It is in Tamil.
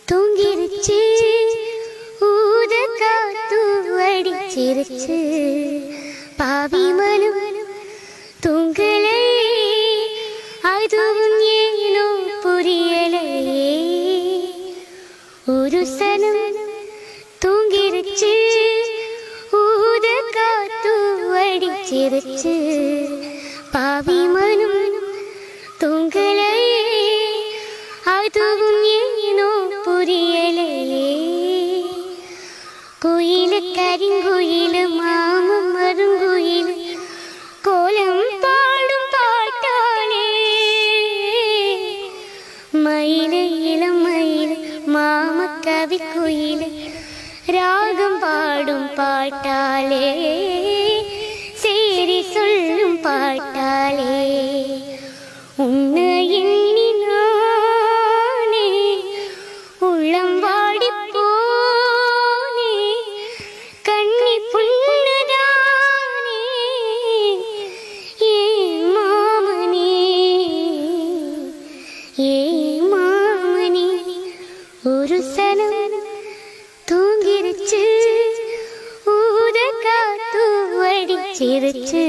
தூங்கிருச்சு ஊத காத்து அடிச்சிருச்சு பாவி மனம் தூங்கலை அதுவும் ஏனோ புரியலையே ஒரு சனம் தூங்கிருச்சு ஊத காத்து அடிச்சிருச்சு பாவி மனம் தூங்கலை அதுவும் ஏனோ புரியலையே குயிலு കരിങ്കുയില് மாமம் மருங்குயிலு கோலம் பாடும் பாட்டாளே மயிலு இளம் மயிலு மாம கவிக்குயிலு ராகம் பாடும் பாட்டாளே சேரி சொல்லும் பாட்டாளே உன்னை எண்ணி நானே உள்ளம் வாடி போனே கண்ணி புண்ணுதானே ஏ மாமனே ஏ மாமனே ஒரு சனம் தூங்கிருச்சு ஊத காத்து அடிச்சிருச்சு